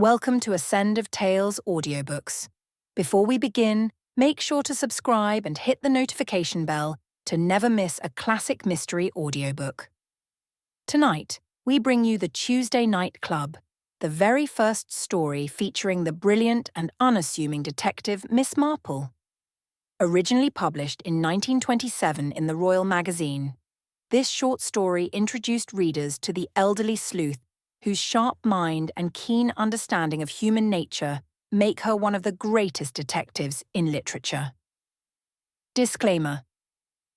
Welcome to Ascend of Tales Audiobooks. Before we begin, make sure to subscribe and hit the notification bell to never miss a classic mystery audiobook. Tonight, we bring you the Tuesday Night Club, the very first story featuring the brilliant and unassuming detective Miss Marple. Originally published in 1927 in the Royal Magazine, this short story introduced readers to the elderly sleuth whose sharp mind and keen understanding of human nature make her one of the greatest detectives in literature. Disclaimer: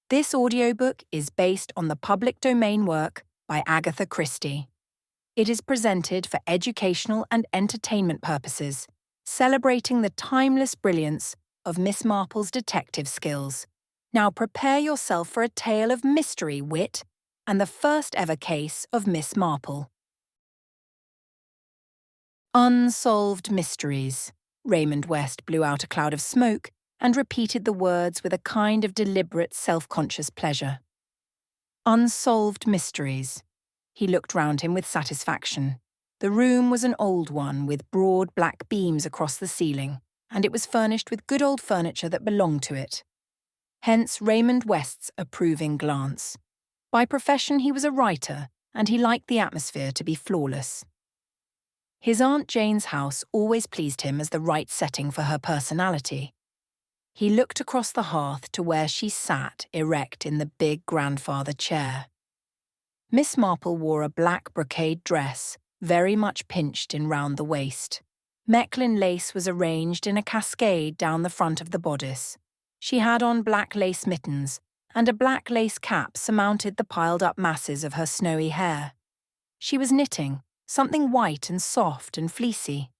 this audiobook is based on the public domain work by Agatha Christie. It is presented for educational and entertainment purposes, celebrating the timeless brilliance of Miss Marple's detective skills. Now prepare yourself for a tale of mystery, wit, and the first ever case of Miss Marple. Unsolved mysteries. Raymond West blew out a cloud of smoke and repeated the words with a kind of deliberate, self-conscious pleasure. Unsolved mysteries. He looked round him with satisfaction. The room was an old one with broad black beams across the ceiling, and it was furnished with good old furniture that belonged to it. Hence Raymond West's approving glance. By profession he was a writer, and he liked the atmosphere to be flawless. His Aunt Jane's house always pleased him as the right setting for her personality. He looked across the hearth to where she sat erect in the big grandfather chair. Miss Marple wore a black brocade dress, very much pinched in round the waist. Mechlin lace was arranged in a cascade down the front of the bodice. She had on black lace mittens, and a black lace cap surmounted the piled-up masses of her snowy hair. She was knitting, something white and soft and fleecy.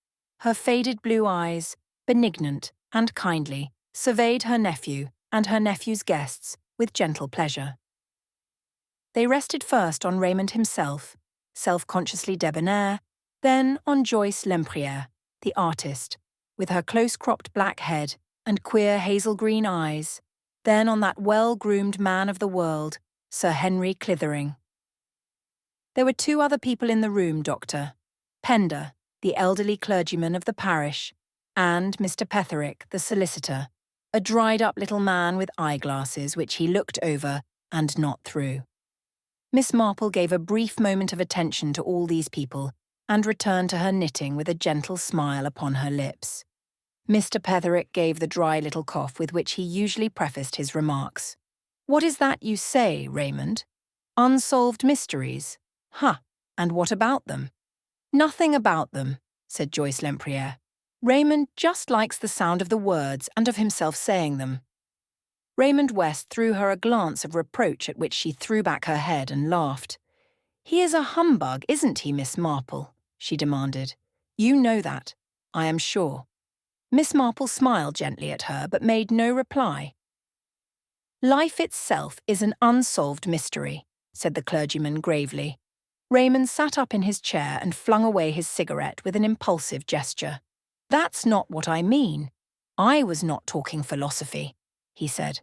Her faded blue eyes, benignant and kindly, surveyed her nephew and her nephew's guests with gentle pleasure. They rested first on Raymond himself, self-consciously debonair, then on Joyce Lempriere, the artist, with her close-cropped black head and queer hazel-green eyes, then on that well-groomed man of the world, Sir Henry Clithering. There were two other people in the room, Doctor. Pender, the elderly clergyman of the parish, and Mr. Petherick, the solicitor, a dried-up little man with eyeglasses which he looked over and not through. Miss Marple gave a brief moment of attention to all these people and returned to her knitting with a gentle smile upon her lips. Mr. Petherick gave the dry little cough with which he usually prefaced his remarks. "What is that you say, Raymond? Unsolved mysteries? Huh, and what about them?" "Nothing about them," said Joyce Lempriere. "Raymond just likes the sound of the words and of himself saying them." Raymond West threw her a glance of reproach at which she threw back her head and laughed. "He is a humbug, isn't he, Miss Marple?" she demanded. "You know that, I am sure." Miss Marple smiled gently at her but made no reply. "Life itself is an unsolved mystery," said the clergyman gravely. Raymond sat up in his chair and flung away his cigarette with an impulsive gesture. "That's not what I mean. I was not talking philosophy," he said.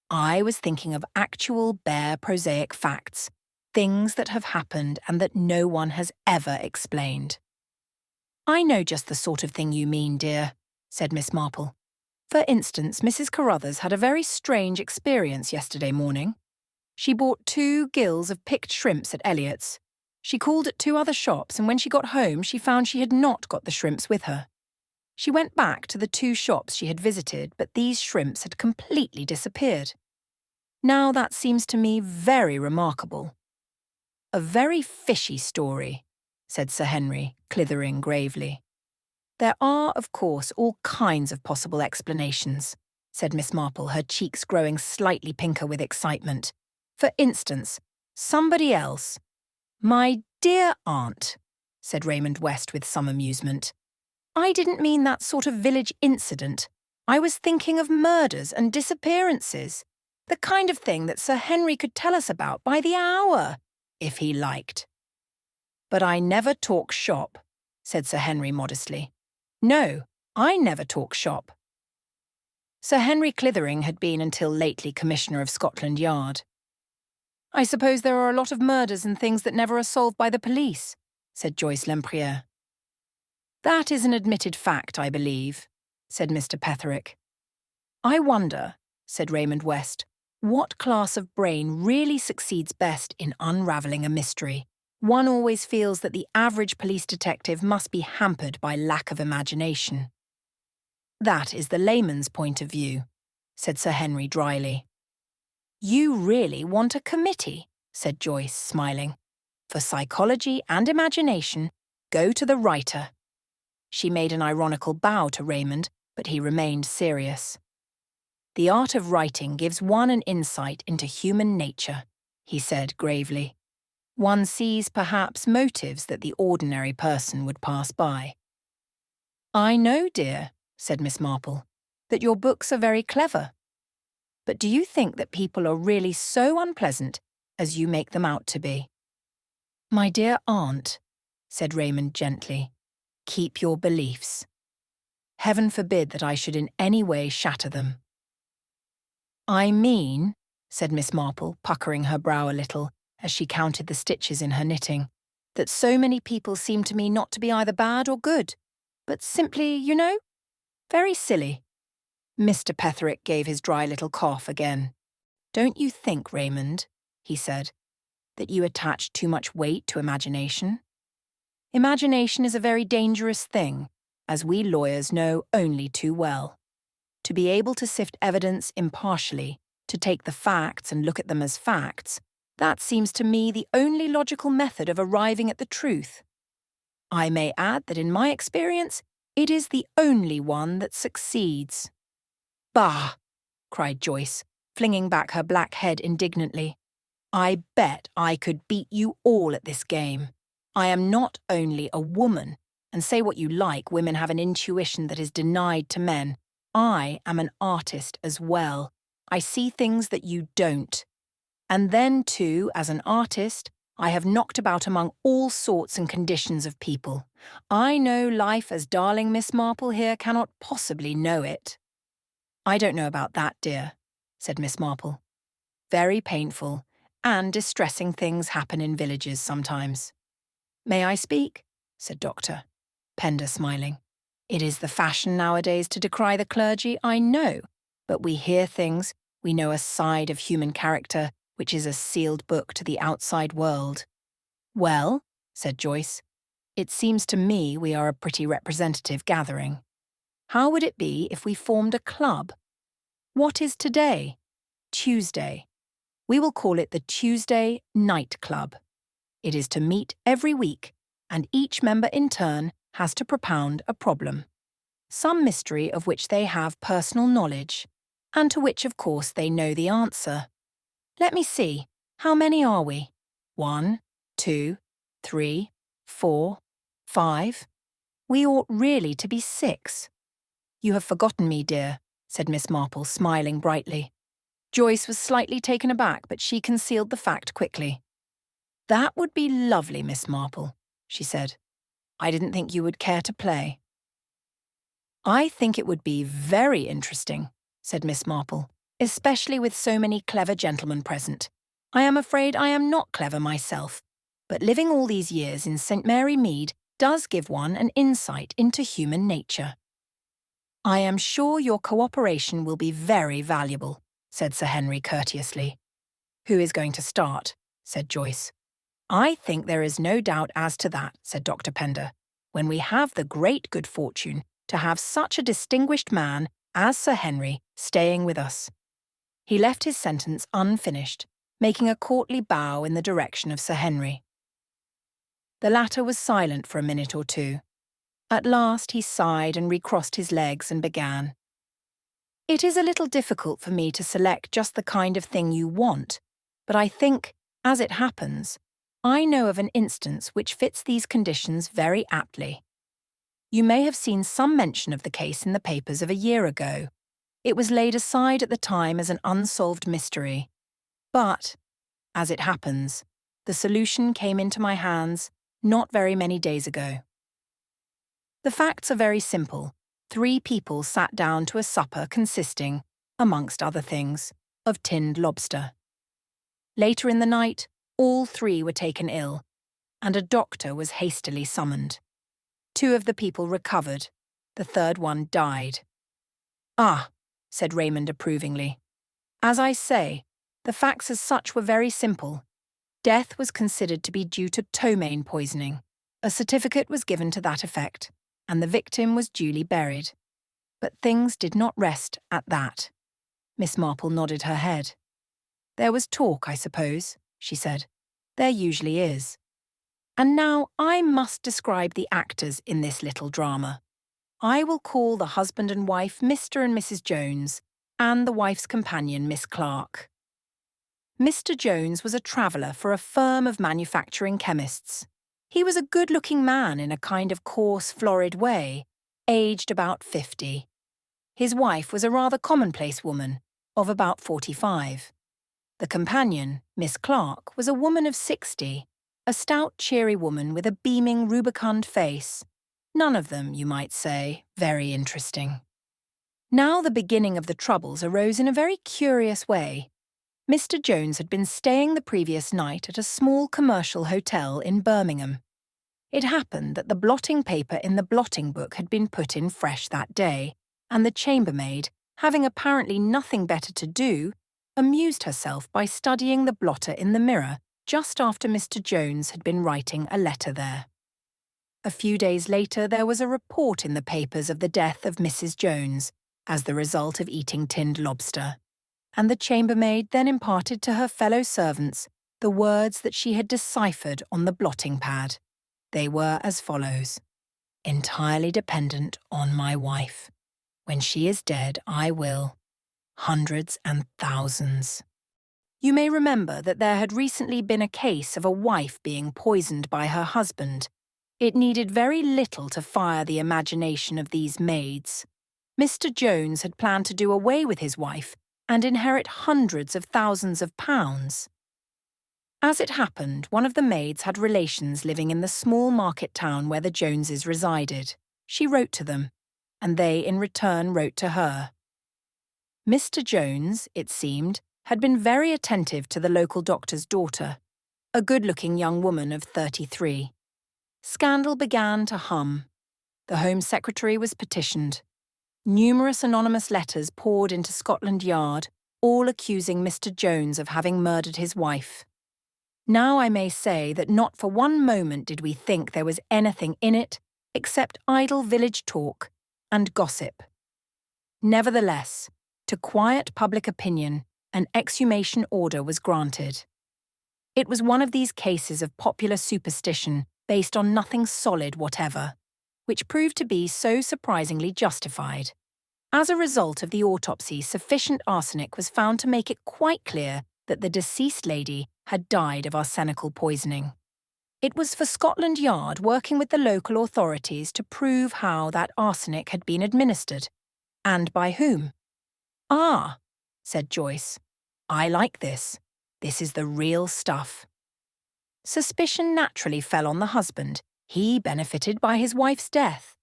"I was thinking of actual, bare, prosaic facts, things that have happened and that no one has ever explained." "I know just the sort of thing you mean, dear," said Miss Marple. "For instance, Mrs. Carruthers had a very strange experience yesterday morning. She bought 2 gills of picked shrimps at Elliott's. She called at 2 other shops, and when she got home she found she had not got the shrimps with her. She went back to the 2 shops she had visited, but these shrimps had completely disappeared. Now that seems to me very remarkable." "A very fishy story," said Sir Henry, Clithering gravely. "There are, of course, all kinds of possible explanations," said Miss Marple, her cheeks growing slightly pinker with excitement. "For instance, somebody else—" "My dear aunt," said Raymond West with some amusement, "I didn't mean that sort of village incident. I was thinking of murders and disappearances, the kind of thing that Sir Henry could tell us about by the hour, if he liked." "But I never talk shop," said Sir Henry modestly. "No, I never talk shop." Sir Henry Clithering had been until lately Commissioner of Scotland Yard. "I suppose there are a lot of murders and things that never are solved by the police," said Joyce Lempriere. That is an admitted fact, I believe, said Mr. Petherick. I wonder, said Raymond West, what class of brain really succeeds best in unravelling a mystery. One always feels that the average police detective must be hampered by lack of imagination. That is the layman's point of view, said Sir Henry dryly. You really want a committee, said Joyce, smiling. For psychology and imagination, go to the writer. She made an ironical bow to Raymond, but he remained serious. The art of writing gives one an insight into human nature, he said gravely. One sees perhaps motives that the ordinary person would pass by. I know, dear, said Miss Marple, that your books are very clever. But do you think that people are really so unpleasant as you make them out to be? My dear aunt, said Raymond gently, keep your beliefs. Heaven forbid that I should in any way shatter them. I mean, said Miss Marple, puckering her brow a little as she counted the stitches in her knitting, that so many people seem to me not to be either bad or good, but simply, you know, very silly. Mr. Petherick gave his dry little cough again. Don't you think, Raymond, he said, that you attach too much weight to imagination? Imagination is a very dangerous thing, as we lawyers know only too well. To be able to sift evidence impartially, to take the facts and look at them as facts, that seems to me the only logical method of arriving at the truth. I may add that in my experience, it is the only one that succeeds. Bah! Cried Joyce, flinging back her black head indignantly. I bet I could beat you all at this game. I am not only a woman, and say what you like, women have an intuition that is denied to men. I am an artist as well. I see things that you don't. And then, too, as an artist, I have knocked about among all sorts and conditions of people. I know life as darling Miss Marple here cannot possibly know it. I don't know about that, dear, said Miss Marple. Very painful and distressing things happen in villages sometimes. May I speak? Said Dr. Pender, smiling. It is the fashion nowadays to decry the clergy, I know, but we hear things, we know a side of human character which is a sealed book to the outside world. Well, said Joyce, it seems to me we are a pretty representative gathering. How would it be if we formed a club? What is today? Tuesday. We will call it the Tuesday Night Club. It is to meet every week, and each member in turn has to propound a problem. Some mystery of which they have personal knowledge, and to which, of course, they know the answer. Let me see, how many are we? 1, 2, 3, 4, 5. We ought really to be 6. You have forgotten me, dear, said Miss Marple, smiling brightly. Joyce was slightly taken aback, but she concealed the fact quickly. That would be lovely, Miss Marple, she said. I didn't think you would care to play. I think it would be very interesting, said Miss Marple, especially with so many clever gentlemen present. I am afraid I am not clever myself, but living all these years in St. Mary Mead does give one an insight into human nature. I am sure your cooperation will be very valuable, said Sir Henry courteously. Who is going to start? Said Joyce. I think there is no doubt as to that, said Dr. Pender, when we have the great good fortune to have such a distinguished man as Sir Henry staying with us. He left his sentence unfinished, making a courtly bow in the direction of Sir Henry. The latter was silent for a minute or two. At last he sighed and recrossed his legs and began. It is a little difficult for me to select just the kind of thing you want, but I think, as it happens, I know of an instance which fits these conditions very aptly. You may have seen some mention of the case in the papers of a year ago. It was laid aside at the time as an unsolved mystery. But, as it happens, the solution came into my hands not very many days ago. The facts are very simple. 3 people sat down to a supper consisting, amongst other things, of tinned lobster. Later in the night, all 3 were taken ill, and a doctor was hastily summoned. 2 of the people recovered. The third one died. "Ah," said Raymond approvingly. "As I say, the facts as such were very simple. Death was considered to be due to ptomaine poisoning. A certificate was given to that effect, and the victim was duly buried. But things did not rest at that." Miss Marple nodded her head. "There was talk, I suppose," she said. "There usually is. And now I must describe the actors in this little drama. I will call the husband and wife Mr. and Mrs. Jones, and the wife's companion Miss Clark. Mr. Jones was a traveller for a firm of manufacturing chemists. He was a good-looking man in a kind of coarse, florid way, aged about 50. His wife was a rather commonplace woman, of about 45. The companion, Miss Clark, was a woman of 60, a stout, cheery woman with a beaming, rubicund face. None of them, you might say, very interesting. Now the beginning of the troubles arose in a very curious way. Mr. Jones had been staying the previous night at a small commercial hotel in Birmingham. It happened that the blotting paper in the blotting book had been put in fresh that day, and the chambermaid, having apparently nothing better to do, amused herself by studying the blotter in the mirror just after Mr. Jones had been writing a letter there. A few days later there was a report in the papers of the death of Mrs. Jones, as the result of eating tinned lobster, and the chambermaid then imparted to her fellow servants the words that she had deciphered on the blotting pad. They were as follows: "Entirely dependent on my wife. When she is dead, I will. Hundreds and thousands." You may remember that there had recently been a case of a wife being poisoned by her husband. It needed very little to fire the imagination of these maids. Mr. Jones had planned to do away with his wife and inherit hundreds of thousands of pounds. As it happened, one of the maids had relations living in the small market town where the Joneses resided. She wrote to them, and they in return wrote to her. Mr. Jones, it seemed, had been very attentive to the local doctor's daughter, a good-looking young woman of 33. Scandal began to hum. The Home Secretary was petitioned. Numerous anonymous letters poured into Scotland Yard, all accusing Mr. Jones of having murdered his wife. Now I may say that not for one moment did we think there was anything in it except idle village talk and gossip. Nevertheless, to quiet public opinion, an exhumation order was granted. It was one of these cases of popular superstition based on nothing solid whatever, which proved to be so surprisingly justified. As a result of the autopsy, sufficient arsenic was found to make it quite clear that the deceased lady had died of arsenical poisoning. It was for Scotland Yard working with the local authorities to prove how that arsenic had been administered, and by whom. "Ah," said Joyce, "I like this. This is the real stuff." Suspicion naturally fell on the husband. He benefited by his wife's death.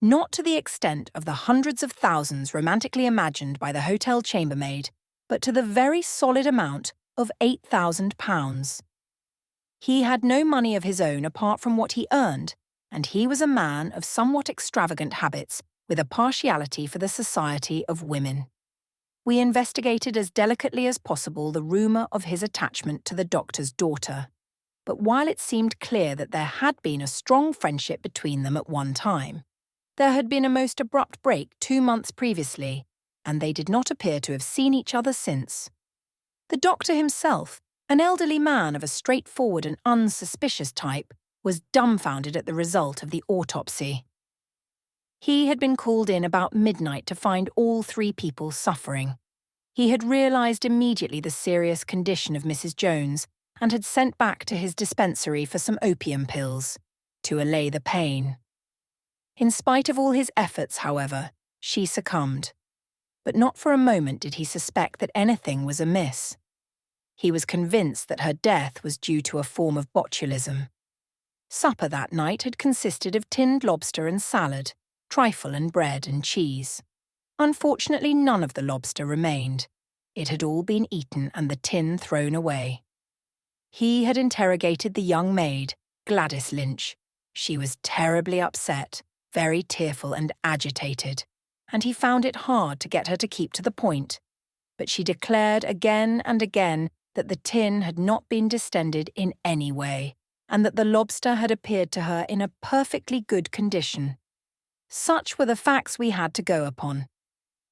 Not to the extent of the hundreds of thousands romantically imagined by the hotel chambermaid, but to the very solid amount of £8,000. He had no money of his own apart from what he earned, and he was a man of somewhat extravagant habits with a partiality for the society of women. We investigated as delicately as possible the rumour of his attachment to the doctor's daughter, but while it seemed clear that there had been a strong friendship between them at one time, there had been a most abrupt break 2 months previously, and they did not appear to have seen each other since. The doctor himself, an elderly man of a straightforward and unsuspicious type, was dumbfounded at the result of the autopsy. He had been called in about midnight to find all 3 people suffering. He had realised immediately the serious condition of Mrs. Jones and had sent back to his dispensary for some opium pills, to allay the pain. In spite of all his efforts, however, she succumbed. But not for a moment did he suspect that anything was amiss. He was convinced that her death was due to a form of botulism. Supper that night had consisted of tinned lobster and salad, trifle and bread and cheese. Unfortunately, none of the lobster remained. It had all been eaten and the tin thrown away. He had interrogated the young maid, Gladys Lynch. She was terribly upset, very tearful and agitated, and he found it hard to get her to keep to the point. But she declared again and again that the tin had not been distended in any way, and that the lobster had appeared to her in a perfectly good condition. Such were the facts we had to go upon.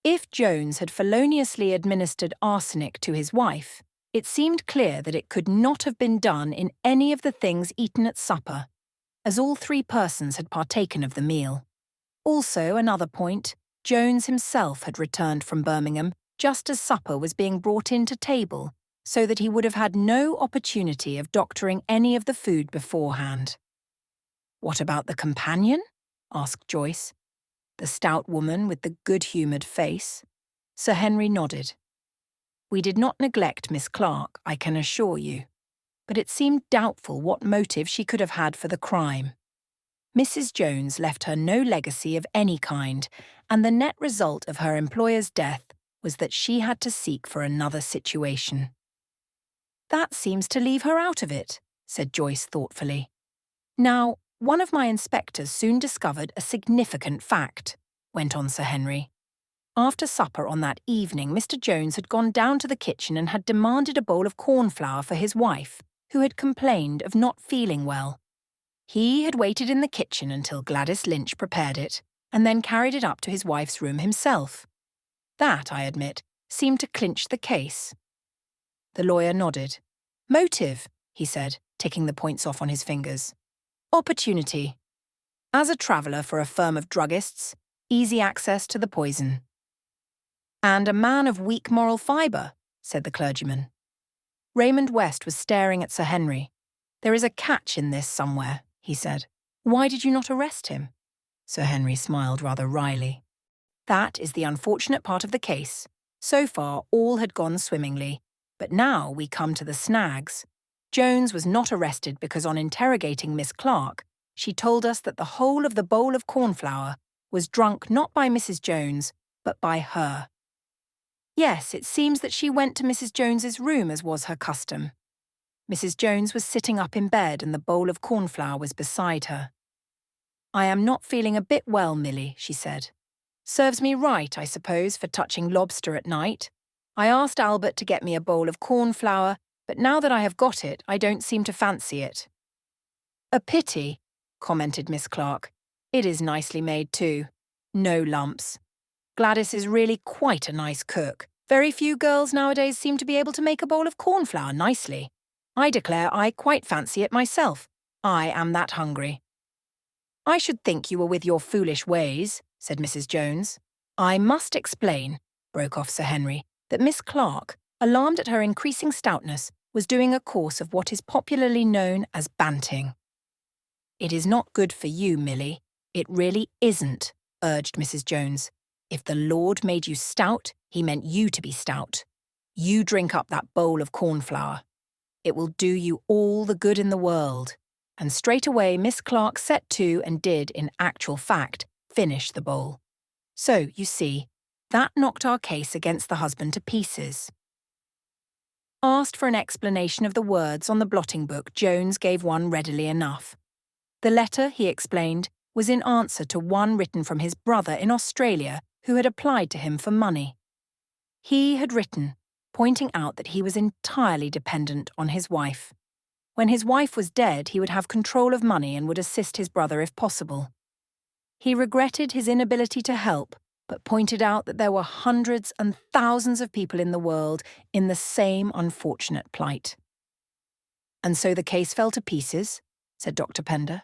If Jones had feloniously administered arsenic to his wife, it seemed clear that it could not have been done in any of the things eaten at supper, as all three persons had partaken of the meal. Also, another point, Jones himself had returned from Birmingham just as supper was being brought in to table, so that he would have had no opportunity of doctoring any of the food beforehand. "What about the companion?" asked Joyce. "The stout woman with the good-humoured face?" Sir Henry nodded. "We did not neglect Miss Clark, I can assure you, but it seemed doubtful what motive she could have had for the crime. Mrs. Jones left her no legacy of any kind, and the net result of her employer's death was that she had to seek for another situation." "That seems to leave her out of it," said Joyce thoughtfully. "Now, one of my inspectors soon discovered a significant fact," went on Sir Henry. "After supper on that evening, Mr. Jones had gone down to the kitchen and had demanded a bowl of cornflour for his wife, who had complained of not feeling well. He had waited in the kitchen until Gladys Lynch prepared it, and then carried it up to his wife's room himself. That, I admit, seemed to clinch the case." The lawyer nodded. "Motive," he said, ticking the points off on his fingers. "Opportunity. As a traveller for a firm of druggists, easy access to the poison." "And a man of weak moral fibre," said the clergyman. Raymond West was staring at Sir Henry. "There is a catch in this somewhere," he said. "Why did you not arrest him?" Sir Henry smiled rather wryly. "That is the unfortunate part of the case. So far, all had gone swimmingly, but now we come to the snags. Jones was not arrested because on interrogating Miss Clark, she told us that the whole of the bowl of cornflour was drunk not by Mrs. Jones, but by her. Yes, it seems that she went to Mrs. Jones's room as was her custom. Mrs. Jones was sitting up in bed and the bowl of cornflour was beside her. 'I am not feeling a bit well, Milly,' she said. 'Serves me right, I suppose, for touching lobster at night. I asked Albert to get me a bowl of cornflour, but now that I have got it, I don't seem to fancy it.' 'A pity,' commented Miss Clark. 'It is nicely made too. No lumps. Gladys is really quite a nice cook. Very few girls nowadays seem to be able to make a bowl of cornflour nicely. I declare I quite fancy it myself. I am that hungry.' 'I should think you were with your foolish ways,' said Mrs. Jones. 'I must explain,' broke off Sir Henry, 'that Miss Clark, alarmed at her increasing stoutness, was doing a course of what is popularly known as banting.' 'It is not good for you, Milly. It really isn't,' urged Mrs. Jones. 'If the Lord made you stout, he meant you to be stout. You drink up that bowl of cornflour. It will do you all the good in the world.' And straight away Miss Clark set to and did, in actual fact, finish the bowl. So, you see, that knocked our case against the husband to pieces." Asked for an explanation of the words on the blotting book, Jones gave one readily enough. The letter, he explained, was in answer to one written from his brother in Australia who had applied to him for money. He had written, pointing out that he was entirely dependent on his wife. When his wife was dead, he would have control of money and would assist his brother if possible. He regretted his inability to help, but pointed out that there were hundreds and thousands of people in the world in the same unfortunate plight. "And so the case fell to pieces?" said Dr. Pender.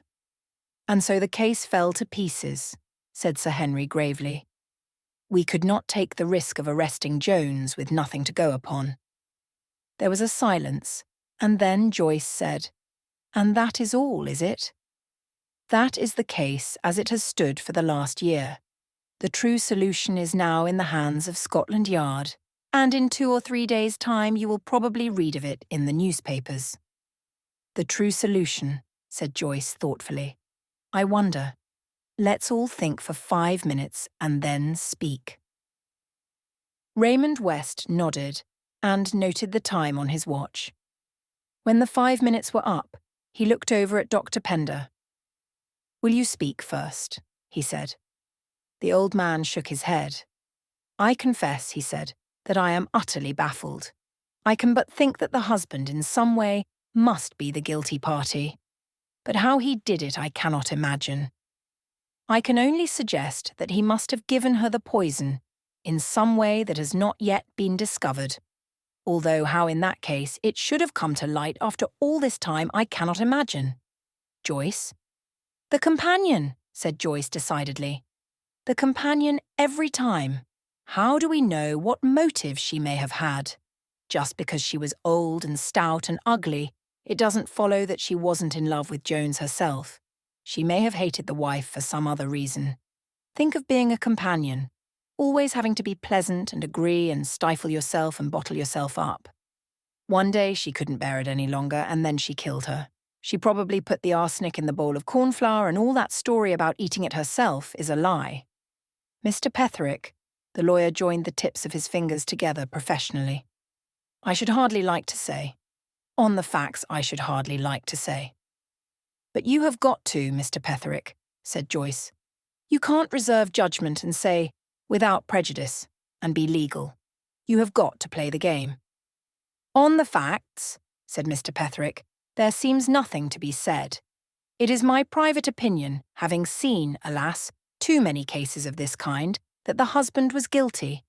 "And so the case fell to pieces," said Sir Henry gravely. "We could not take the risk of arresting Jones with nothing to go upon." There was a silence, and then Joyce said, "And that is all, is it?" "That is the case as it has stood for the last year. The true solution is now in the hands of Scotland Yard, and in 2 or 3 days' time you will probably read of it in the newspapers." "The true solution," said Joyce thoughtfully. "I wonder. Let's all think for 5 minutes and then speak." Raymond West nodded and noted the time on his watch. When the 5 minutes were up, he looked over at Dr. Pender. "Will you speak first?" he said. The old man shook his head. "I confess," he said, "that I am utterly baffled. I can but think that the husband in some way must be the guilty party. But how he did it I cannot imagine. I can only suggest that he must have given her the poison in some way that has not yet been discovered. Although how in that case it should have come to light after all this time I cannot imagine. Joyce?" "The companion," said Joyce decidedly. "The companion every time. How do we know what motive she may have had? Just because she was old and stout and ugly, it doesn't follow that she wasn't in love with Jones herself. She may have hated the wife for some other reason. Think of being a companion, always having to be pleasant and agree and stifle yourself and bottle yourself up. One day she couldn't bear it any longer, and then she killed her. She probably put the arsenic in the bowl of cornflour, and all that story about eating it herself is a lie." "Mr. Petherick," the lawyer joined the tips of his fingers together professionally, "I should hardly like to say. On the facts, I should hardly like to say." "But you have got to, Mr. Petherick," said Joyce. "You can't reserve judgment and say, 'without prejudice,' and be legal. You have got to play the game." "On the facts," said Mr. Petherick, "there seems nothing to be said. It is my private opinion, having seen, alas, too many cases of this kind, that the husband was guilty.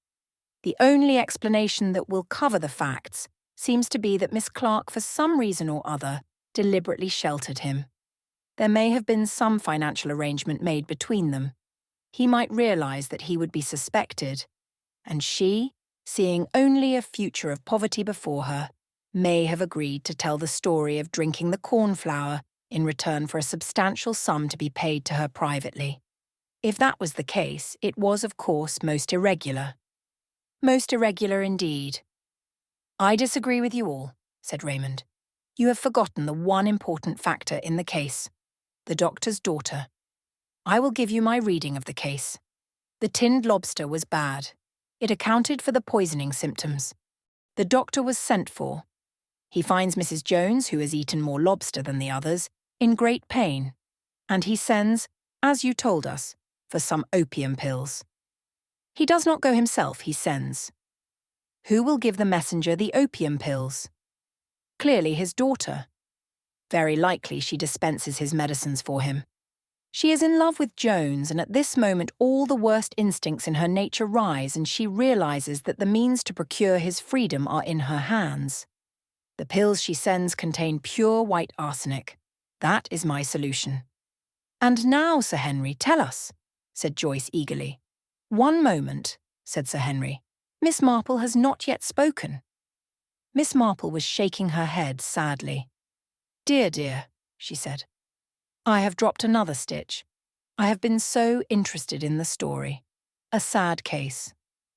The only explanation that will cover the facts seems to be that Miss Clark, for some reason or other, deliberately sheltered him. There may have been some financial arrangement made between them. He might realize that he would be suspected, and she, seeing only a future of poverty before her, may have agreed to tell the story of drinking the cornflour in return for a substantial sum to be paid to her privately. If that was the case, it was, of course, most irregular. Most irregular indeed." "I disagree with you all," said Raymond. "You have forgotten the one important factor in the case, the doctor's daughter. I will give you my reading of the case. The tinned lobster was bad. It accounted for the poisoning symptoms. The doctor was sent for. He finds Mrs. Jones, who has eaten more lobster than the others, in great pain, and he sends, as you told us, for some opium pills. He does not go himself, he sends. Who will give the messenger the opium pills? Clearly his daughter. Very likely she dispenses his medicines for him. She is in love with Jones, and at this moment all the worst instincts in her nature rise, and she realizes that the means to procure his freedom are in her hands. The pills she sends contain pure white arsenic. That is my solution." "And now, Sir Henry, tell us," said Joyce eagerly. "One moment," said Sir Henry. "Miss Marple has not yet spoken." Miss Marple was shaking her head sadly. "Dear, dear," she said, "I have dropped another stitch. I have been so interested in the story. A sad case.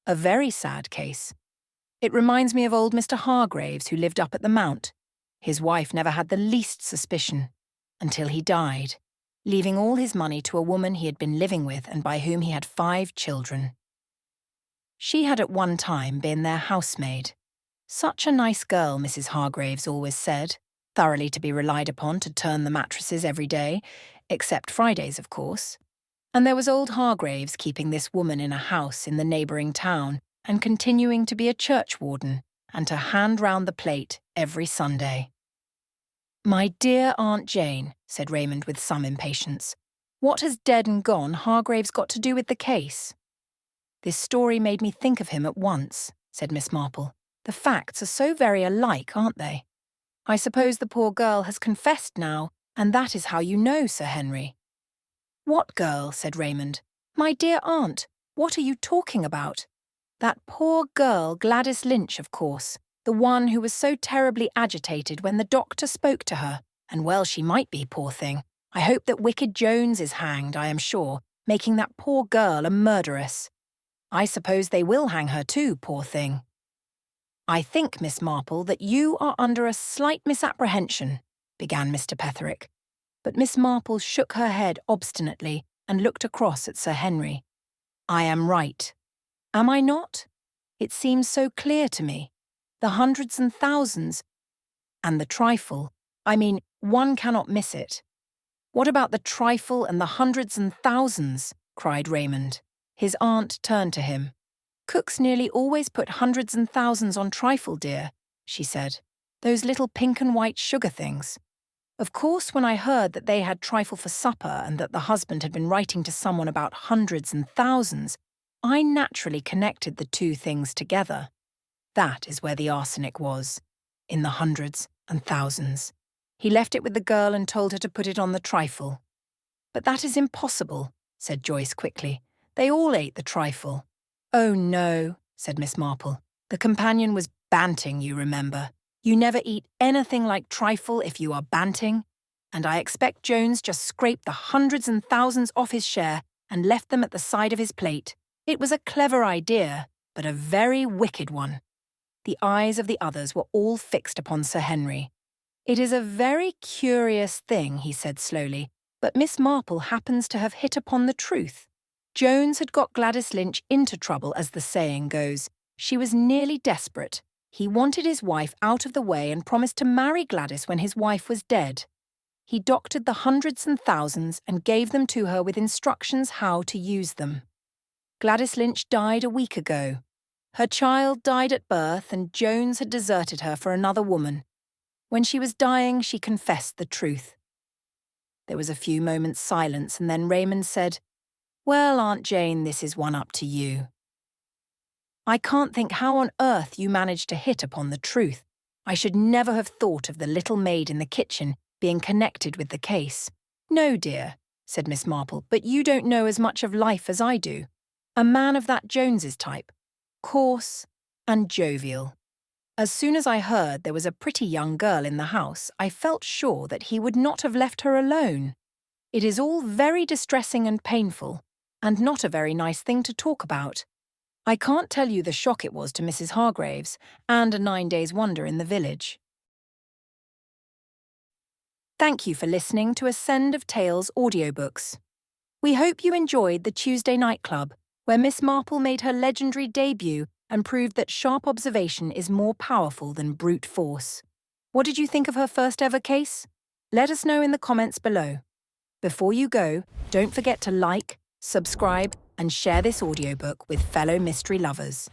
A very sad case. It reminds me of old Mr. Hargraves, who lived up at the Mount. His wife never had the least suspicion, until he died, leaving all his money to a woman he had been living with and by whom he had 5 children. She had at one time been their housemaid. Such a nice girl, Mrs. Hargraves always said, thoroughly to be relied upon to turn the mattresses every day, except Fridays, of course. And there was old Hargraves keeping this woman in a house in the neighbouring town, and continuing to be a churchwarden, and to hand round the plate every Sunday. "My dear Aunt Jane," said Raymond with some impatience, "what has dead and gone Hargraves got to do with the case?" "This story made me think of him at once," said Miss Marple. "The facts are so very alike, aren't they? I suppose the poor girl has confessed now, and that is how you know, Sir Henry." "What girl?" said Raymond. "My dear aunt, what are you talking about?" "That poor girl, Gladys Lynch, of course, the one who was so terribly agitated when the doctor spoke to her, and well she might be, poor thing. I hope that wicked Jones is hanged, I am sure, making that poor girl a murderess. I suppose they will hang her too, poor thing." "I think, Miss Marple, that you are under a slight misapprehension," began Mr. Petherick. But Miss Marple shook her head obstinately and looked across at Sir Henry. "I am right. Am I not? It seems so clear to me. The hundreds and thousands, and the trifle. I mean, one cannot miss it. What about the trifle and the hundreds and thousands? Cried Raymond. His aunt turned to him. Cooks nearly always put hundreds and thousands on trifle, dear, she said. Those little pink and white sugar things. Of course, when I heard that they had trifle for supper and that the husband had been writing to someone about hundreds and thousands, I naturally connected the two things together. That is where the arsenic was, in the hundreds and thousands. He left it with the girl and told her to put it on the trifle. But that is impossible, said Joyce quickly. They all ate the trifle. Oh, no, said Miss Marple. The companion was banting, you remember. You never eat anything like trifle if you are banting. And I expect Jones just scraped the hundreds and thousands off his share and left them at the side of his plate. It was a clever idea, but a very wicked one. The eyes of the others were all fixed upon Sir Henry. It is a very curious thing, he said slowly, but Miss Marple happens to have hit upon the truth. Jones had got Gladys Lynch into trouble, as the saying goes. She was nearly desperate. He wanted his wife out of the way and promised to marry Gladys when his wife was dead. He doctored the hundreds and thousands and gave them to her with instructions how to use them. Gladys Lynch died a week ago. Her child died at birth and Jones had deserted her for another woman. When she was dying, she confessed the truth. There was a few moments' silence and then Raymond said, Well, Aunt Jane, this is one up to you. I can't think how on earth you managed to hit upon the truth. I should never have thought of the little maid in the kitchen being connected with the case. No, dear, said Miss Marple, but you don't know as much of life as I do. A man of that Jones's type, coarse and jovial. As soon as I heard there was a pretty young girl in the house, I felt sure that he would not have left her alone. It is all very distressing and painful, and not a very nice thing to talk about. I can't tell you the shock it was to Mrs. Hargraves, and a 9 days' wonder in the village. Thank you for listening to Ascend of Tales audiobooks. We hope you enjoyed the Tuesday Night Club, where Miss Marple made her legendary debut and proved that sharp observation is more powerful than brute force. What did you think of her first ever case? Let us know in the comments below. Before you go, don't forget to like, subscribe, and share this audiobook with fellow mystery lovers.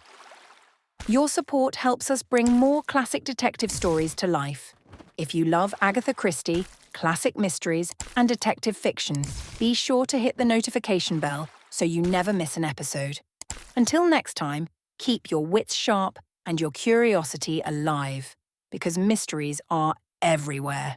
Your support helps us bring more classic detective stories to life. If you love Agatha Christie, classic mysteries, and detective fiction, be sure to hit the notification bell so you never miss an episode. Until next time, keep your wits sharp and your curiosity alive, because mysteries are everywhere.